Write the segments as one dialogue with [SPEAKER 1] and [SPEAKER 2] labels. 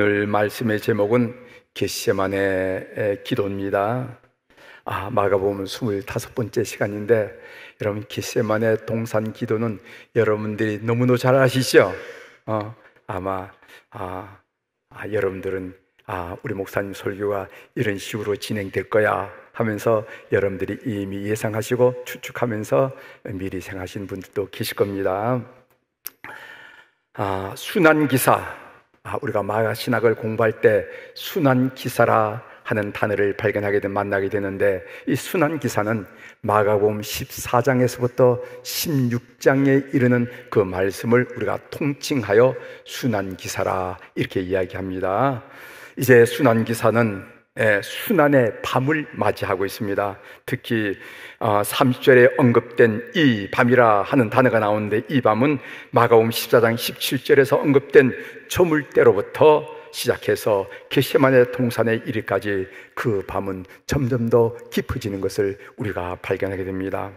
[SPEAKER 1] 오늘 말씀의 제목은 겟세마네의 기도입니다. 마가복음 25번째 시간인데, 여러분 겟세마네 동산 기도는 여러분들이 너무너무 잘 아시죠? 아마 여러분들은 우리 목사님 설교가 이런 식으로 진행될 거야 하면서 여러분들이 이미 예상하시고 추측하면서 미리 생각하신 분들도 계실 겁니다. 순환기사, 우리가 마가 신학을 공부할 때 순환기사라 하는 단어를 만나게 되는데, 이 순환기사는 마가복음 14장에서부터 16장에 이르는 그 말씀을 우리가 통칭하여 순환기사라 이렇게 이야기합니다. 이제 순환기사는 순환의 밤을 맞이하고 있습니다. 특히 30절에 언급된 이 밤이라 하는 단어가 나오는데, 이 밤은 마가복음 14장 17절에서 언급된 저물때로부터 시작해서 겟세마네 동산에 이르기까지 그 밤은 점점 더 깊어지는 것을 우리가 발견하게 됩니다.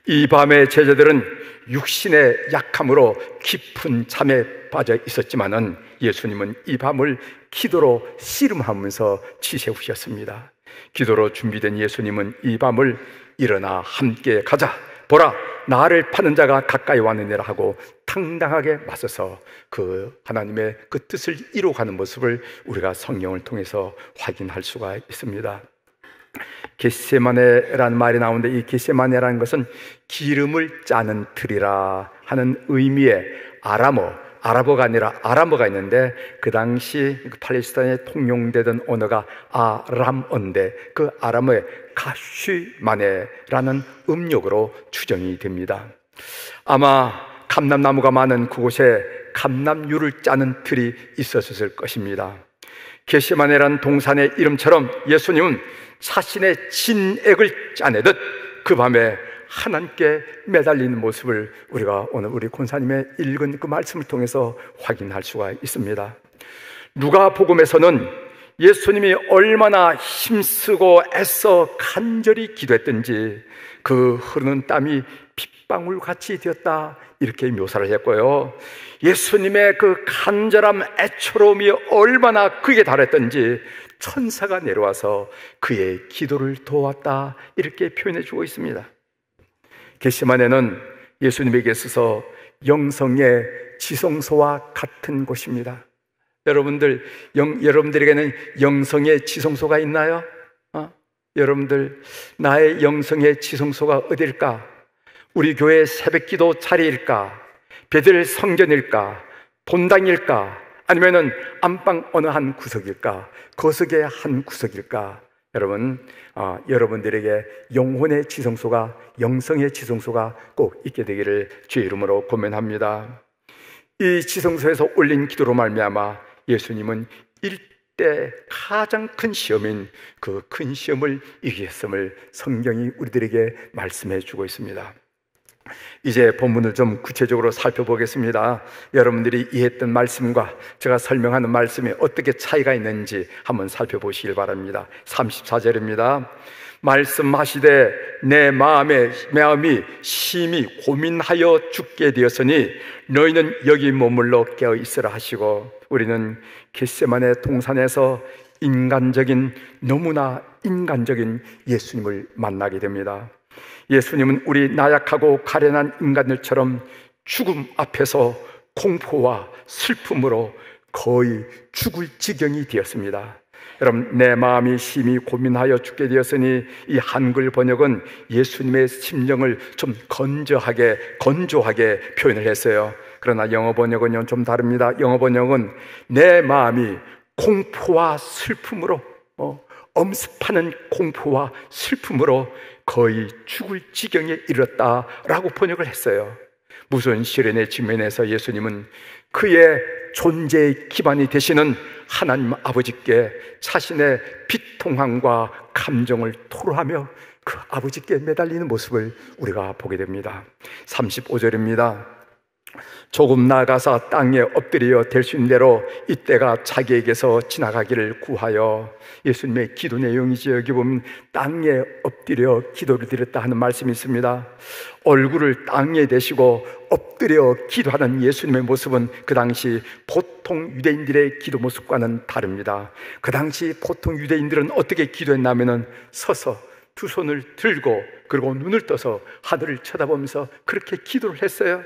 [SPEAKER 1] 이 밤에 제자들은 육신의 약함으로 깊은 잠에 빠져 있었지만은 예수님은 이 밤을 기도로 씨름하면서 지새우셨습니다. 기도로 준비된 예수님은 이 밤을 일어나 함께 가자, 보라 나를 파는 자가 가까이 왔느니라 하고 당당하게 맞서서 그 하나님의 그 뜻을 이루어가는 모습을 우리가 성경을 통해서 확인할 수가 있습니다. 겟세마네라는 말이 나오는데, 이 겟세마네라는 것은 기름을 짜는 틀이라 하는 의미의 아랍어가 아니라 아람어가 있는데, 그 당시 팔레스타인에 통용되던 언어가 아람어인데, 그 아람어의 가쉬마네라는 음력으로 추정이 됩니다. 아마 감람나무가 많은 그곳에 감람유를 짜는 틀이 있었을 것입니다. 겟세마네라는 동산의 이름처럼 예수님은 자신의 진액을 짜내듯 그 밤에 하나님께 매달리는 모습을 우리가 오늘 우리 권사님의 읽은 그 말씀을 통해서 확인할 수가 있습니다. 누가복음에서는 예수님이 얼마나 힘쓰고 애써 간절히 기도했던지 그 흐르는 땀이 핏방울같이 되었다 이렇게 묘사를 했고요, 예수님의 그 간절함, 애처로움이 얼마나 극에 달했던지 천사가 내려와서 그의 기도를 도왔다 이렇게 표현해 주고 있습니다. 겟세마네는 예수님에게 있어서 영성의 지성소와 같은 곳입니다. 여러분들에게는 영성의 지성소가 있나요? 여러분들, 나의 영성의 지성소가 어딜까? 우리 교회 새벽기도 자리일까? 베들 성전일까? 본당일까? 아니면은 안방 어느 한 구석일까? 거석의 한 구석일까? 여러분, 여러분들에게 영혼의 지성소가, 영성의 지성소가 꼭 있게 되기를 주의 이름으로 권면합니다. 이 지성소에서 올린 기도로 말미암아 예수님은 일대 가장 큰 시험인 그 큰 시험을 이기셨음을 성경이 우리들에게 말씀해 주고 있습니다. 이제 본문을 좀 구체적으로 살펴보겠습니다. 여러분들이 이해했던 말씀과 제가 설명하는 말씀이 어떻게 차이가 있는지 한번 살펴보시길 바랍니다. 34절입니다. 말씀하시되 내 마음이 심히 고민하여 죽게 되었으니 너희는 여기 머물러 깨어 있으라 하시고, 우리는 겟세마네 동산에서 너무나 인간적인 예수님을 만나게 됩니다. 예수님은 우리 나약하고 가련한 인간들처럼 죽음 앞에서 공포와 슬픔으로 거의 죽을 지경이 되었습니다. 여러분, 내 마음이 심히 고민하여 죽게 되었으니, 이 한글 번역은 예수님의 심령을 좀 건조하게 표현을 했어요. 그러나 영어 번역은 좀 다릅니다. 영어 번역은 내 마음이 공포와 슬픔으로, 엄습하는 공포와 슬픔으로 거의 죽을 지경에 이르렀다라고 번역을 했어요. 무서운 시련의 직면에서 예수님은 그의 존재의 기반이 되시는 하나님 아버지께 자신의 비통함과 감정을 토로하며 그 아버지께 매달리는 모습을 우리가 보게 됩니다. 35절입니다. 조금 나아가서 땅에 엎드려 될 수 있는 대로 이때가 자기에게서 지나가기를 구하여. 예수님의 기도 내용이죠. 여기 보면 땅에 엎드려 기도를 드렸다 하는 말씀이 있습니다. 얼굴을 땅에 대시고 엎드려 기도하는 예수님의 모습은 그 당시 보통 유대인들의 기도 모습과는 다릅니다. 그 당시 보통 유대인들은 어떻게 기도했냐면은 서서 두 손을 들고 그리고 눈을 떠서 하늘을 쳐다보면서 그렇게 기도를 했어요.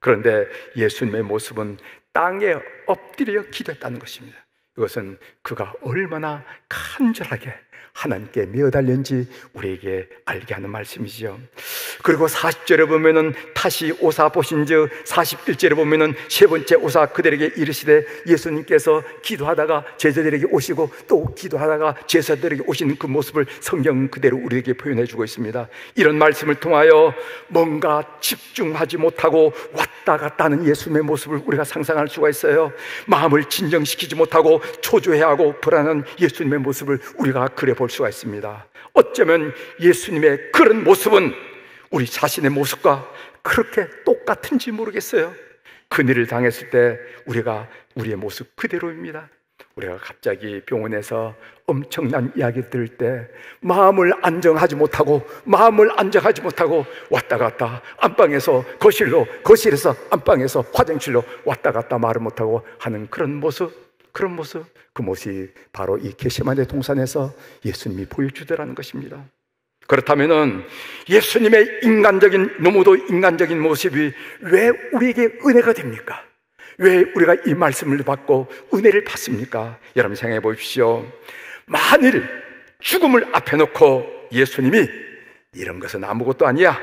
[SPEAKER 1] 그런데 예수님의 모습은 땅에 엎드려 기도했다는 것입니다. 이것은 그가 얼마나 간절하게 하나님께 매어달렸는지 우리에게 알게 하는 말씀이죠. 그리고 40절에 보면은 다시 오사 보신즉 41절에 보면은 세 번째 오사 그들에게 이르시되, 예수님께서 기도하다가 제자들에게 오시고 또 기도하다가 제자들에게 오시는 그 모습을 성경은 그대로 우리에게 표현해 주고 있습니다. 이런 말씀을 통하여 뭔가 집중하지 못하고 왔다 갔다 하는 예수님의 모습을 우리가 상상할 수가 있어요. 마음을 진정시키지 못하고 초조해하고 불안한 예수님의 모습을 우리가 그려볼 수가 있습니다. 어쩌면 예수님의 그런 모습은 우리 자신의 모습과 그렇게 똑같은지 모르겠어요. 큰일을 당했을 때 우리의 모습 그대로입니다. 우리가 갑자기 병원에서 엄청난 이야기를 들을 때 마음을 안정하지 못하고 왔다 갔다 안방에서 거실로, 거실에서 안방에서 화장실로 왔다 갔다 말을 못하고 하는 그런 모습, 그 모습이 바로 이 겟세마네 동산에서 예수님이 보여주더라는 것입니다. 그렇다면은 예수님의 너무도 인간적인 모습이 왜 우리에게 은혜가 됩니까? 왜 우리가 이 말씀을 받고 은혜를 받습니까? 여러분 생각해 보십시오. 만일 죽음을 앞에 놓고 예수님이 이런 것은 아무것도 아니야,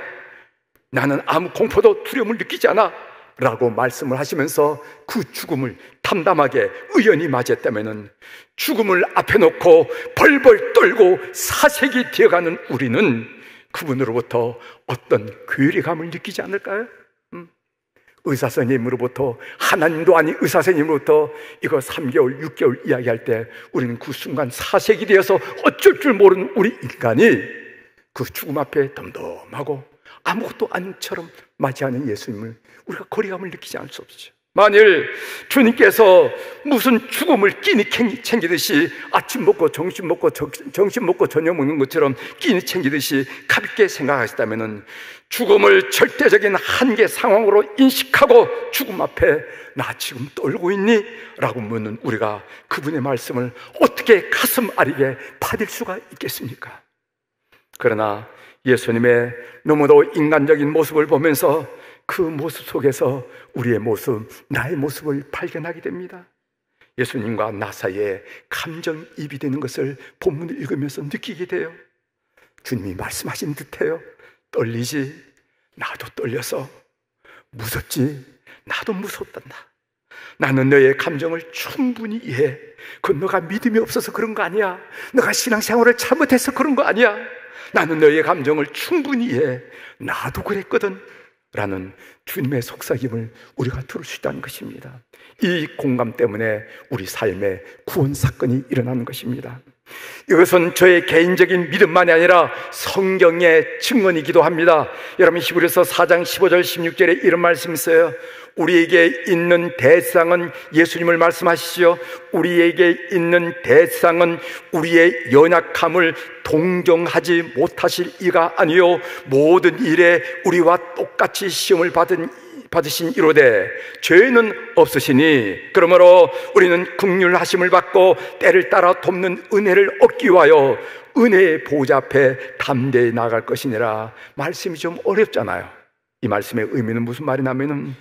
[SPEAKER 1] 나는 아무 공포도 두려움을 느끼지 않아 라고 말씀을 하시면서 그 죽음을 담담하게 의연히 맞이했다면, 죽음을 앞에 놓고 벌벌 떨고 사색이 되어가는 우리는 그분으로부터 어떤 괴리감을 느끼지 않을까요? 의사선생님으로부터, 하나님도 아닌 의사선생님으로부터 이거 3개월, 6개월 이야기할 때 우리는 그 순간 사색이 되어서 어쩔 줄 모르는 우리 인간이 그 죽음 앞에 덤덤하고 아무것도 아닌처럼 맞이하는 예수님을 우리가 거리감을 느끼지 않을 수 없죠. 만일 주님께서 무슨 죽음을 끼니 챙기듯이 아침 먹고 점심 먹고 저녁 먹는 것처럼 끼니 챙기듯이 가볍게 생각하셨다면, 죽음을 절대적인 한계 상황으로 인식하고 죽음 앞에 나 지금 떨고 있니? 라고 묻는 우리가 그분의 말씀을 어떻게 가슴 아리게 받을 수가 있겠습니까? 그러나 예수님의 너무도 인간적인 모습을 보면서 그 모습 속에서 우리의 모습, 나의 모습을 발견하게 됩니다. 예수님과 나 사이에 감정이입이 되는 것을 본문을 읽으면서 느끼게 돼요. 주님이 말씀하신 듯해요. 떨리지? 나도 떨려서. 무섭지? 나도 무섭단다. 나는 너의 감정을 충분히 이해해. 그건 너가 믿음이 없어서 그런 거 아니야. 너가 신앙생활을 잘못해서 그런 거 아니야. 나는 너의 감정을 충분히 이해해. 나도 그랬거든 라는 주님의 속삭임을 우리가 들을 수 있다는 것입니다. 이 공감 때문에 우리 삶에 구원 사건이 일어나는 것입니다. 이것은 저의 개인적인 믿음만이 아니라 성경의 증언이기도 합니다. 여러분 히브리서 4장 15절 16절에 이런 말씀이 있어요. 우리에게 있는 대상은, 예수님을 말씀하시죠. 우리에게 있는 대상은 우리의 연약함을 동정하지 못하실 이가 아니요 모든 일에 우리와 똑같이 시험을 받으신 이로되 죄는 없으시니, 그러므로 우리는 긍휼하심을 받고 때를 따라 돕는 은혜를 얻기 위하여 은혜의 보좌 앞에 담대히 나아갈 것이니라. 말씀이 좀 어렵잖아요. 이 말씀의 의미는 무슨 말이냐면은,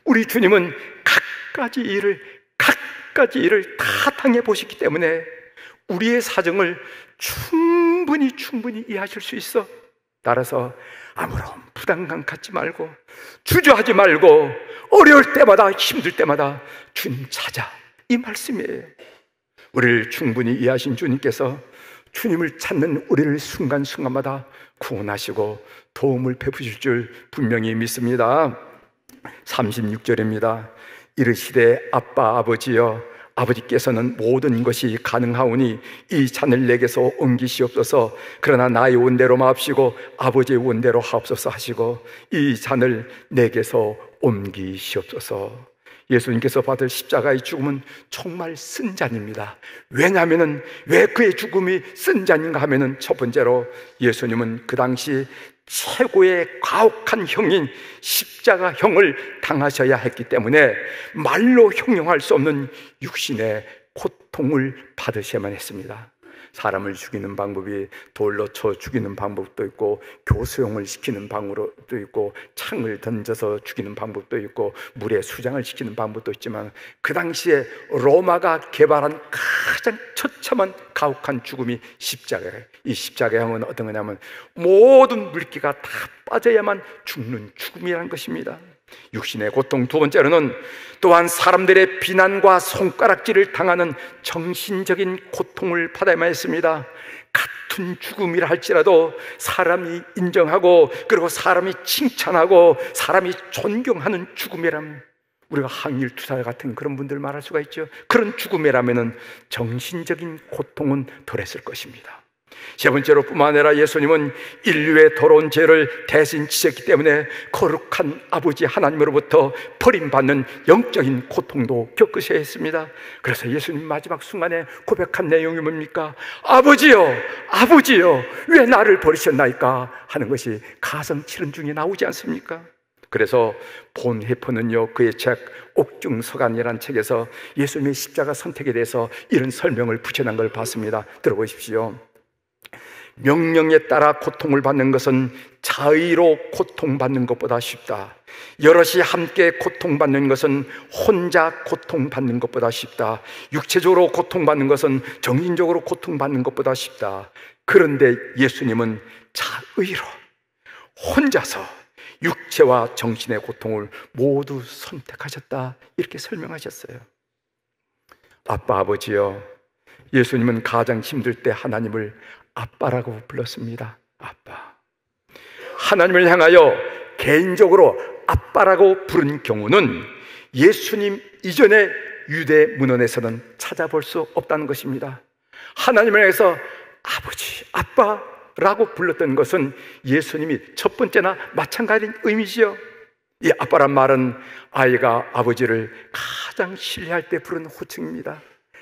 [SPEAKER 1] 우리 주님은 갖가지 일을 다 당해보셨기 때문에 우리의 사정을 충분히 이해하실 수 있어. 따라서 아무런 부담감 갖지 말고, 주저하지 말고, 어려울 때마다, 힘들 때마다 주님 찾아, 이 말씀이에요. 우리를 충분히 이해하신 주님께서 주님을 찾는 우리를 순간순간마다 구원하시고 도움을 베푸실 줄 분명히 믿습니다. 36절입니다. 이르시되 아빠 아버지여 아버지께서는 모든 것이 가능하오니 이 잔을 내게서 옮기시옵소서. 그러나 나의 원대로 마옵시고 아버지의 원대로 하옵소서 하시고 이 잔을 내게서 옮기시옵소서. 예수님께서 받을 십자가의 죽음은 정말 쓴 잔입니다. 왜냐하면 왜 그의 죽음이 쓴 잔인가 하면은 첫 번째로 예수님은 그 당시 최고의 가혹한 형인 십자가형을 당하셔야 했기 때문에 말로 형용할 수 없는 육신의 고통을 받으셔야만 했습니다. 사람을 죽이는 방법이 돌로 쳐 죽이는 방법도 있고, 교수형을 시키는 방법도 있고, 창을 던져서 죽이는 방법도 있고, 물에 수장을 시키는 방법도 있지만, 그 당시에 로마가 개발한 가장 처참한 가혹한 죽음이 십자가예요. 이 십자가형은 어떤 거냐면 모든 물기가 다 빠져야만 죽는 죽음이라는 것입니다. 육신의 고통. 두 번째로는 또한 사람들의 비난과 손가락질을 당하는 정신적인 고통을 받아야만 했습니다. 같은 죽음이라 할지라도 사람이 인정하고, 그리고 사람이 칭찬하고, 사람이 존경하는 죽음이라면, 우리가 항일투사 같은 그런 분들 말할 수가 있죠. 그런 죽음이라면 정신적인 고통은 덜했을 것입니다. 세 번째로 뿐만 아니라 예수님은 인류의 더러운 죄를 대신 지셨기 때문에 거룩한 아버지 하나님으로부터 버림받는 영적인 고통도 겪으셔야 했습니다. 그래서 예수님 마지막 순간에 고백한 내용이 뭡니까? 아버지여, 아버지여, 왜 나를 버리셨나이까 하는 것이 가성칠은 중에 나오지 않습니까? 그래서 본 해퍼는요, 그의 책 옥중서간이라는 책에서 예수님의 십자가 선택에 대해서 이런 설명을 붙여놓은 걸 봤습니다. 들어보십시오. 명령에 따라 고통을 받는 것은 자의로 고통받는 것보다 쉽다. 여럿이 함께 고통받는 것은 혼자 고통받는 것보다 쉽다. 육체적으로 고통받는 것은 정신적으로 고통받는 것보다 쉽다. 그런데 예수님은 자의로 혼자서 육체와 정신의 고통을 모두 선택하셨다, 이렇게 설명하셨어요. 아빠, 아버지요, 예수님은 가장 힘들 때 하나님을 아빠라고 불렀습니다. 아빠. 하나님을 향하여 개인적으로 아빠라고 부른 경우는 예수님 이전의 유대 문헌에서는 찾아볼 수 없다는 것입니다. 하나님을 향해서 아버지, 아빠라고 불렀던 것은 예수님이 첫 번째나 마찬가지인 의미지요. 이 아빠란 말은 아이가 아버지를 가장 신뢰할 때 부르는 호칭입니다.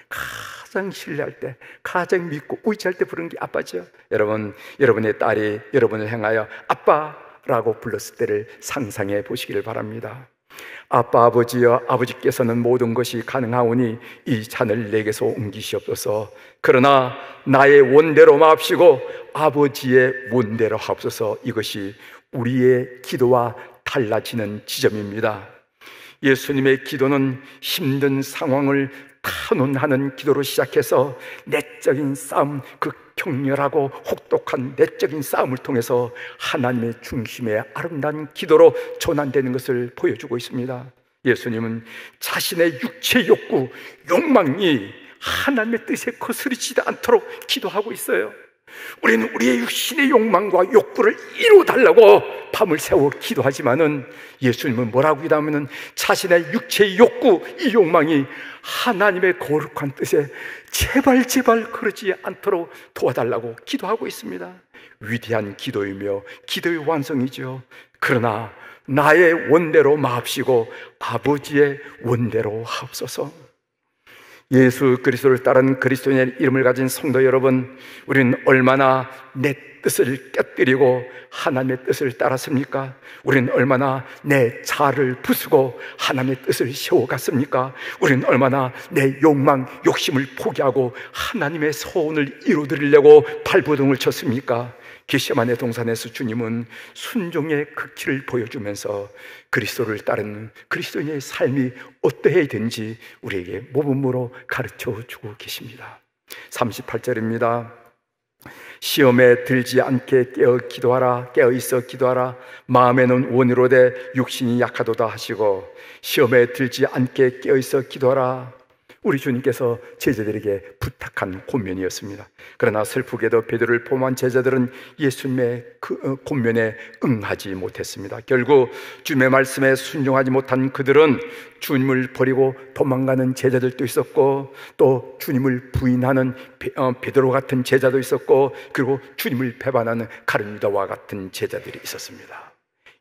[SPEAKER 1] 가장 신뢰할 때, 가장 믿고 의지할 때 부르는 게 아빠죠. 여러분, 여러분의 딸이 여러분을 향하여 아빠라고 불렀을 때를 상상해 보시기를 바랍니다. 아빠, 아버지여, 아버지께서는 모든 것이 가능하오니 이 잔을 내게서 옮기시옵소서. 그러나 나의 원대로 마옵시고 아버지의 원대로 하옵소서. 이것이 우리의 기도와 달라지는 지점입니다. 예수님의 기도는 힘든 상황을 탄원하는 기도로 시작해서 내적인 싸움, 그 격렬하고 혹독한 내적인 싸움을 통해서 하나님의 중심의 아름다운 기도로 전환되는 것을 보여주고 있습니다. 예수님은 자신의 육체 욕구, 욕망이 하나님의 뜻에 거스르지도 않도록 기도하고 있어요. 우리는 우리의 육신의 욕망과 욕구를 이루어달라고 밤을 새워 기도하지만은 예수님은 뭐라고 기도하면은 자신의 육체의 욕구, 이 욕망이 하나님의 거룩한 뜻에 제발 그러지 않도록 도와달라고 기도하고 있습니다. 위대한 기도이며 기도의 완성이죠. 그러나 나의 원대로 마옵시고 아버지의 원대로 하옵소서. 예수 그리스도를 따른 그리스도인의 이름을 가진 성도 여러분, 우리는 얼마나 내 뜻을 깨뜨리고 하나님의 뜻을 따랐습니까? 우리는 얼마나 내 자아를 부수고 하나님의 뜻을 세워갔습니까? 우리는 얼마나 내 욕망, 욕심을 포기하고 하나님의 소원을 이루어드리려고 발버둥을 쳤습니까? 겟세마네 동산에서 주님은 순종의 극치를 보여주면서 그리스도를 따르는 그리스도인의 삶이 어떠해야 되는지 우리에게 모범으로 가르쳐주고 계십니다. 38절입니다. 시험에 들지 않게 깨어 있어 기도하라. 마음에는 원이로되 육신이 약하도다 하시고, 시험에 들지 않게 깨어 있어 기도하라. 우리 주님께서 제자들에게 부탁한 권면이었습니다. 그러나 슬프게도 베드로를 포함한 제자들은 예수님의 그 권면에 응하지 못했습니다. 결국 주님의 말씀에 순종하지 못한 그들은 주님을 버리고 도망가는 제자들도 있었고, 또 주님을 부인하는 베드로 같은 제자도 있었고, 그리고 주님을 배반하는 가룟 유다와 같은 제자들이 있었습니다.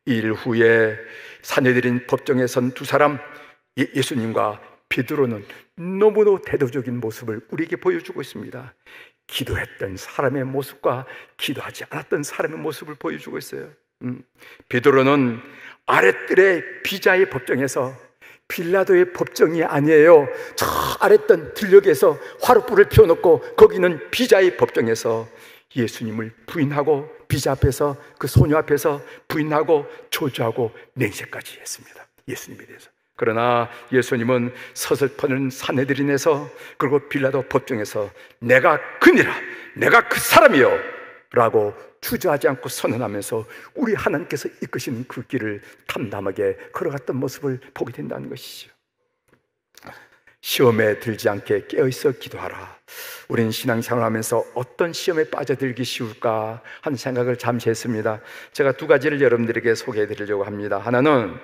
[SPEAKER 1] 이 일 후에 산헤드린 법정에 선 두 사람, 예수님과 베드로는 너무도 대도적인 모습을 우리에게 보여주고 있습니다. 기도했던 사람의 모습과 기도하지 않았던 사람의 모습을 보여주고 있어요. 베드로는 아랫뜰의 비자의 법정에서, 빌라도의 법정이 아니에요, 저 아랫뜰 들녘에서 화롯불을 피워놓고 거기는 비자의 법정에서 예수님을 부인하고, 비자 앞에서, 그 소녀 앞에서 부인하고 저주하고 맹세까지 했습니다, 예수님에 대해서. 그러나 예수님은 서슬퍼는 산헤드린에서, 그리고 빌라도 법정에서 내가 그니라, 내가 그 사람이요 라고 주저하지 않고 선언하면서 우리 하나님께서 이끄시는 그 길을 담담하게 걸어갔던 모습을 보게 된다는 것이죠. 시험에 들지 않게 깨어있어 기도하라. 우리는 신앙생활을 하면서 어떤 시험에 빠져들기 쉬울까 하는 생각을 잠시 했습니다. 제가 두 가지를 여러분들에게 소개해 드리려고 합니다. 하나는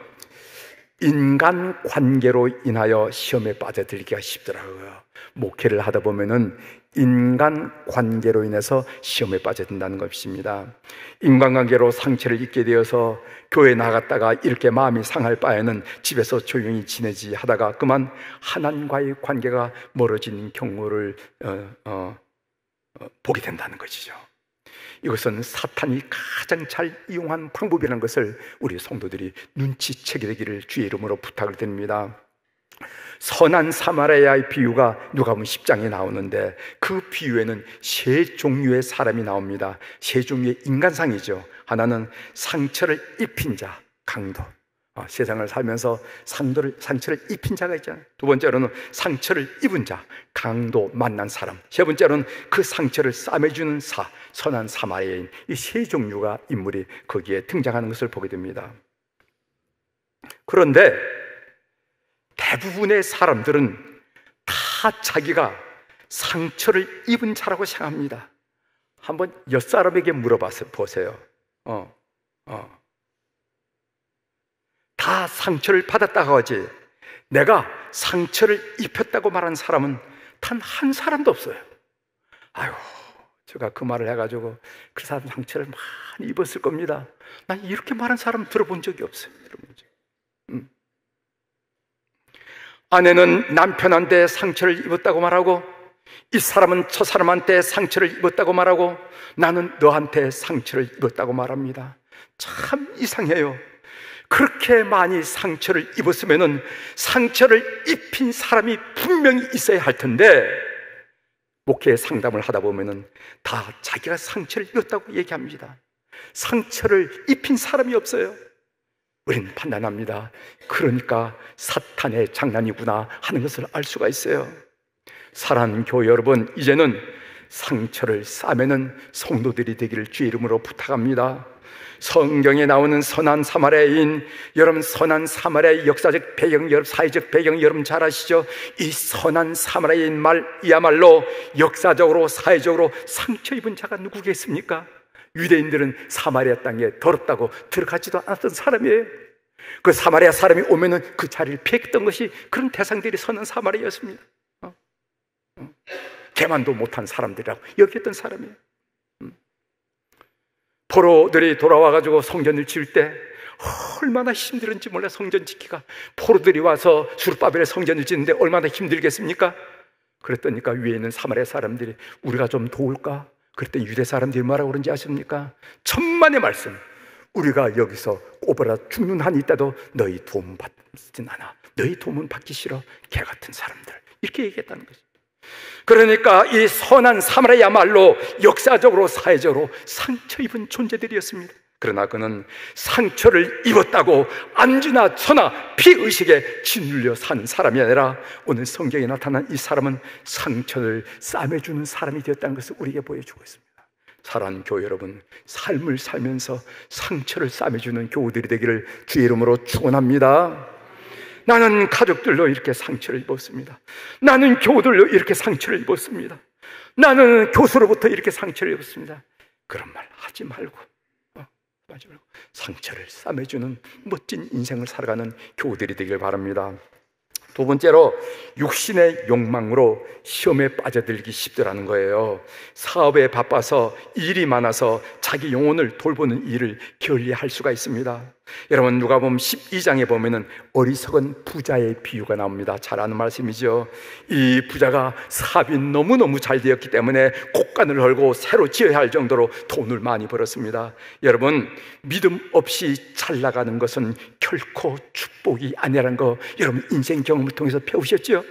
[SPEAKER 1] 인간 관계로 인하여 시험에 빠져들기가 쉽더라고요. 목회를 하다 보면은 인간 관계로 인해서 시험에 빠져든다는 것입니다. 인간관계로 상처를 입게 되어서 교회 나갔다가 이렇게 마음이 상할 바에는 집에서 조용히 지내지 하다가 그만 하나님과의 관계가 멀어지는 경우를 보게 된다는 것이죠. 이것은 사탄이 가장 잘 이용한 방법이라는 것을 우리 성도들이 눈치채게 되기를 주의 이름으로 부탁을 드립니다. 선한 사마리아의 비유가 누가복음 10장에 나오는데, 그 비유에는 세 종류의 사람이 나옵니다. 세 종류의 인간상이죠. 하나는 상처를 입힌 자, 강도. 세상을 살면서 상처를 입힌 자가 있잖아요. 두 번째로는 상처를 입은 자, 강도 만난 사람. 세 번째로는 그 상처를 싸매주는 선한 사마리아인. 이 세 종류가 인물이 거기에 등장하는 것을 보게 됩니다. 그런데 대부분의 사람들은 다 자기가 상처를 입은 자라고 생각합니다. 한번 옆사람에게 물어보세요. 다 상처를 받았다고 하지, 내가 상처를 입혔다고 말하는 사람은 단 한 사람도 없어요. 아유, 제가 그 말을 해가지고 그 사람 상처를 많이 입었을 겁니다. 난 이렇게 말한 사람 들어본 적이 없어요. 아내는 남편한테 상처를 입었다고 말하고, 이 사람은 저 사람한테 상처를 입었다고 말하고, 나는 너한테 상처를 입었다고 말합니다. 참 이상해요. 그렇게 많이 상처를 입었으면은 상처를 입힌 사람이 분명히 있어야 할 텐데, 목회 상담을 하다 보면은 다 자기가 상처를 입었다고 얘기합니다. 상처를 입힌 사람이 없어요. 우리는 판단합니다. 그러니까 사탄의 장난이구나 하는 것을 알 수가 있어요. 사랑하는 교회 여러분, 이제는 상처를 싸매는 성도들이 되기를 주의 이름으로 부탁합니다. 성경에 나오는 선한 사마리아인, 여러분 선한 사마리아의 역사적 배경, 여러분 사회적 배경 여러분 잘 아시죠? 이 선한 사마리아인 이야말로 역사적으로 사회적으로 상처 입은 자가 누구겠습니까? 유대인들은 사마리아 땅에 더럽다고 들어가지도 않았던 사람이에요. 그 사마리아 사람이 오면은 그 자리를 피했던 것이 그런 대상들이 선한 사마리아였습니다. 개만도 못한 사람들이라고 여겼던 사람이에요. 포로들이 돌아와가지고 성전을 지을 때 얼마나 힘들었는지 몰라. 성전 짓기가, 포로들이 와서 수르바벨의 성전을 짓는데 얼마나 힘들겠습니까? 그랬더니까 위에 있는 사마리아 사람들이 우리가 좀 도울까? 그랬더니 유대 사람들이 뭐라고 그런지 아십니까? 천만의 말씀, 우리가 여기서 꼬부라 죽는 한이 있다도 너희 도움 받진 않아. 너희 도움은 받기 싫어. 개 같은 사람들, 이렇게 얘기했다는 거죠. 그러니까 이 선한 사마리아야말로 역사적으로 사회적으로 상처 입은 존재들이었습니다. 그러나 그는 상처를 입었다고 안주나 처나 피의식에 짓눌려 사는 사람이 아니라 오늘 성경에 나타난 이 사람은 상처를 싸매주는 사람이 되었다는 것을 우리에게 보여주고 있습니다. 사랑하는 교회 여러분, 삶을 살면서 상처를 싸매주는 교우들이 되기를 주의 이름으로 축원합니다. 나는 가족들로 이렇게 상처를 입었습니다. 나는 교우들로 이렇게 상처를 입었습니다. 나는 교수로부터 이렇게 상처를 입었습니다. 그런 말 하지 말고 상처를 싸매주는 멋진 인생을 살아가는 교우들이 되길 바랍니다. 두 번째로, 육신의 욕망으로 시험에 빠져들기 쉽더라는 거예요. 사업에 바빠서 일이 많아서 자기 영혼을 돌보는 일을 게을리할 수가 있습니다. 여러분, 누가복음 12장에 보면은 어리석은 부자의 비유가 나옵니다. 잘 아는 말씀이죠. 이 부자가 사업이 너무너무 잘 되었기 때문에 곡간을 헐고 새로 지어야 할 정도로 돈을 많이 벌었습니다. 여러분, 믿음 없이 잘 나가는 것은 결코 축복이 아니라는 거 여러분 인생 경험을 통해서 배우셨죠?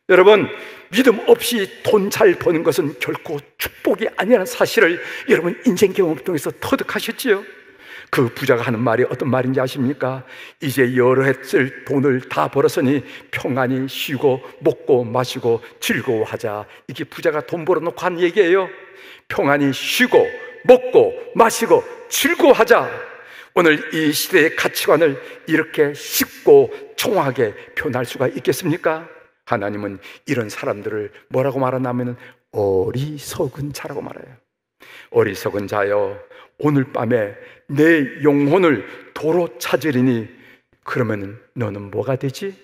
[SPEAKER 1] 여러분, 믿음 없이 돈 잘 버는 것은 결코 축복이 아니라는 사실을 여러분 인생 경험을 통해서 터득하셨지요? 그 부자가 하는 말이 어떤 말인지 아십니까? 이제 여러 해 쓸 돈을 다 벌었으니 평안히 쉬고 먹고 마시고 즐거워하자. 이게 부자가 돈 벌어놓고 한 얘기예요. 평안히 쉬고 먹고 마시고 즐거워하자. 오늘 이 시대의 가치관을 이렇게 쉽고 총하게 표현할 수가 있겠습니까? 하나님은 이런 사람들을 뭐라고 말하냐면 어리석은 자라고 말해요. 어리석은 자여, 오늘 밤에 내 영혼을 도로 찾으리니 그러면 너는 뭐가 되지?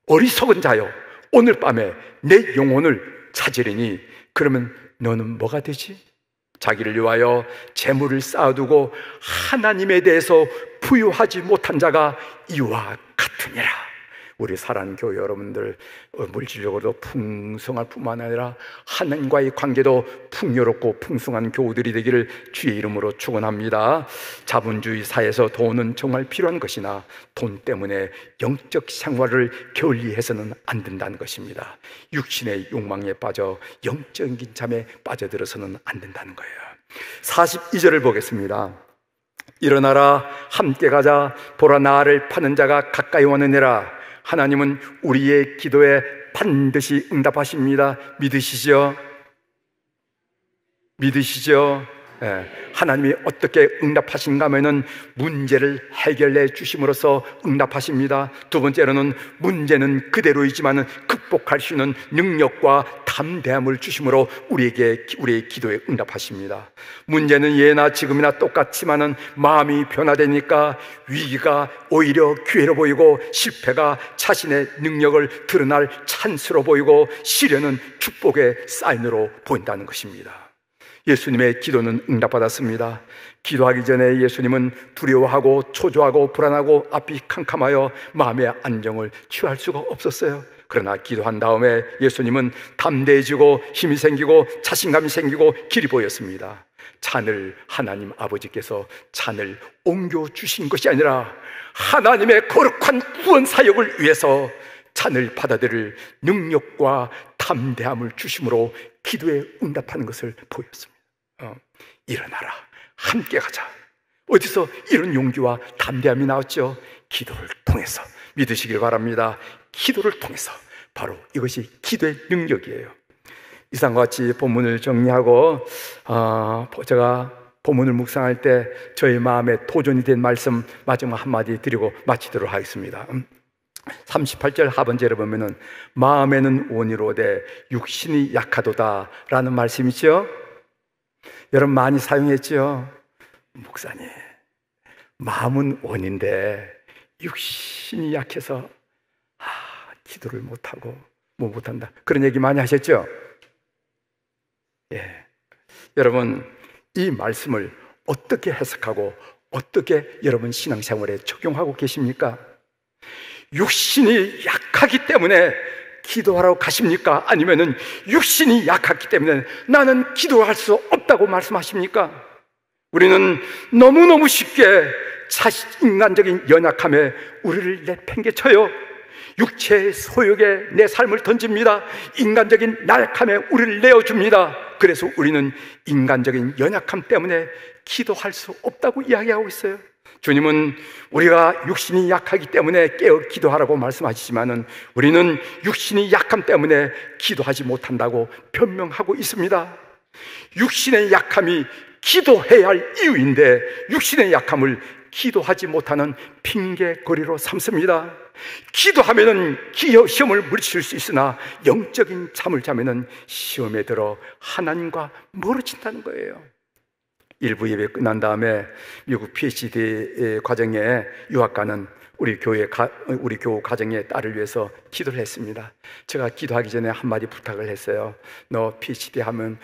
[SPEAKER 1] 어리석은 자여, 오늘 밤에 내 영혼을 찾으리니 그러면 너는 뭐가 되지? 자기를 위하여 재물을 쌓아두고 하나님에 대해서 부유하지 못한 자가 이와 같으니라. 우리 사랑하는 교회 여러분들, 물질적으로도 풍성할 뿐만 아니라 하나님과의 관계도 풍요롭고 풍성한 교우들이 되기를 주의 이름으로 축원합니다. 자본주의 사회에서 돈은 정말 필요한 것이나 돈 때문에 영적 생활을 게을리해서는 안 된다는 것입니다. 육신의 욕망에 빠져 영적인 잠에 빠져들어서는 안 된다는 거예요. 42절을 보겠습니다. 일어나라, 함께 가자. 보라, 나를 파는 자가 가까이 오느니라. 하나님은 우리의 기도에 반드시 응답하십니다. 믿으시죠? 믿으시죠? 예, 하나님이 어떻게 응답하신가 하면은 문제를 해결해 주심으로써 응답하십니다. 두 번째로는 문제는 그대로이지만 극복할 수 있는 능력과 담대함을 주심으로 우리의 기도에 응답하십니다. 문제는 예나 지금이나 똑같지만은 마음이 변화되니까 위기가 오히려 기회로 보이고 실패가 자신의 능력을 드러날 찬스로 보이고 시련은 축복의 사인으로 보인다는 것입니다. 예수님의 기도는 응답받았습니다. 기도하기 전에 예수님은 두려워하고 초조하고 불안하고 앞이 캄캄하여 마음의 안정을 취할 수가 없었어요. 그러나 기도한 다음에 예수님은 담대해지고 힘이 생기고 자신감이 생기고 길이 보였습니다. 잔을 하나님 아버지께서 잔을 옮겨주신 것이 아니라 하나님의 거룩한 구원 사역을 위해서 잔을 받아들일 능력과 담대함을 주심으로 기도에 응답하는 것을 보였습니다. 일어나라, 함께 가자. 어디서 이런 용기와 담대함이 나왔죠? 기도를 통해서. 믿으시길 바랍니다. 기도를 통해서. 바로 이것이 기도의 능력이에요. 이상과 같이 본문을 정리하고 제가 본문을 묵상할 때 저희 마음에 도전이 된 말씀 마지막 한마디 드리고 마치도록 하겠습니다. 38절 하반절에 보면은 마음에는 원이로되 육신이 약하도다 라는 말씀이죠. 여러분 많이 사용했죠. 목사님, 마음은 원인데 육신이 약해서 기도를 못하고 못한다, 그런 얘기 많이 하셨죠. 예, 여러분 이 말씀을 어떻게 해석하고 어떻게 여러분 신앙생활에 적용하고 계십니까? 육신이 약하기 때문에 기도하라고 가십니까? 아니면은 육신이 약하기 때문에 나는 기도할 수 없다고 말씀하십니까? 우리는 너무너무 쉽게 인간적인 연약함에 우리를 내팽개쳐요. 육체의 소욕에 내 삶을 던집니다. 인간적인 나약함에 우리를 내어줍니다. 그래서 우리는 인간적인 연약함 때문에 기도할 수 없다고 이야기하고 있어요. 주님은 우리가 육신이 약하기 때문에 깨어 기도하라고 말씀하시지만은 우리는 육신이 약함 때문에 기도하지 못한다고 변명하고 있습니다. 육신의 약함이 기도해야 할 이유인데 육신의 약함을 기도하지 못하는 핑계거리로 삼습니다. 기도하면은 시험을 물리칠 수 있으나 영적인 잠을 자면은 시험에 들어 하나님과 멀어진다는 거예요. 일부 예배 끝난 다음에 미국 PhD 과정에 유학 가는 우리 교우 가정의 딸을 위해서 기도를 했습니다. 제가 기도하기 전에 한마디 부탁을 했어요. 너 PhD 하면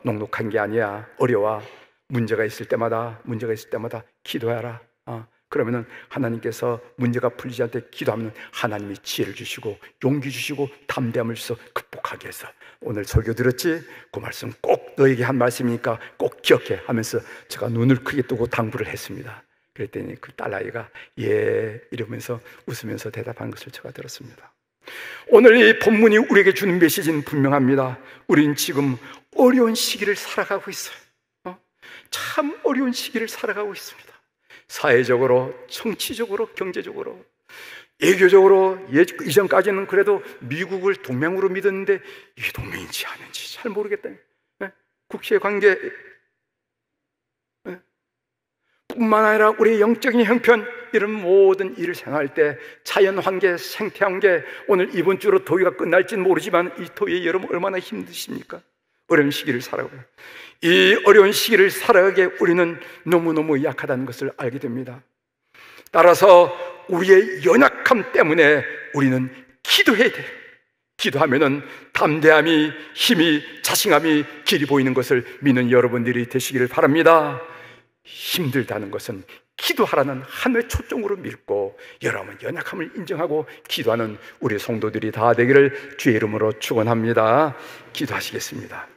[SPEAKER 1] 녹록한 게 아니야. 어려워. 문제가 있을 때마다 기도해라. 그러면은 하나님께서 문제가 풀리지 않을 때 기도하면 하나님이 지혜를 주시고 용기 주시고 담대함을 주셔서 극복하게 해서 오늘 설교 들었지? 그 말씀 꼭 너에게 한 말씀이니까 꼭 기억해 하면서 제가 눈을 크게 뜨고 당부를 했습니다. 그랬더니 그 딸아이가 예 이러면서 웃으면서 대답한 것을 제가 들었습니다. 오늘 이 본문이 우리에게 주는 메시지는 분명합니다. 우리는 지금 어려운 시기를 살아가고 있어요. 참 어려운 시기를 살아가고 있습니다. 사회적으로, 정치적으로, 경제적으로, 외교적으로. 이전까지는 그래도 미국을 동맹으로 믿었는데 이게 동맹인지 아닌지 잘 모르겠다. 국제관계 뿐만 아니라 우리의 영적인 형편, 이런 모든 일을 생각할 때 자연환경, 생태환경, 오늘 이번 주로 더위가 끝날지는 모르지만 이 더위에 여러분 얼마나 힘드십니까? 어려운 시기를 살아가고, 이 어려운 시기를 살아가기에 우리는 너무너무 약하다는 것을 알게 됩니다. 따라서 우리의 연약함 때문에 우리는 기도해야 돼요. 기도하면은 담대함이, 힘이, 자신감이 길이 보이는 것을 믿는 여러분들이 되시기를 바랍니다. 힘들다는 것은 기도하라는 하나의 초점으로 믿고 여러분 연약함을 인정하고 기도하는 우리 성도들이 다 되기를 주의 이름으로 축원합니다. 기도하시겠습니다.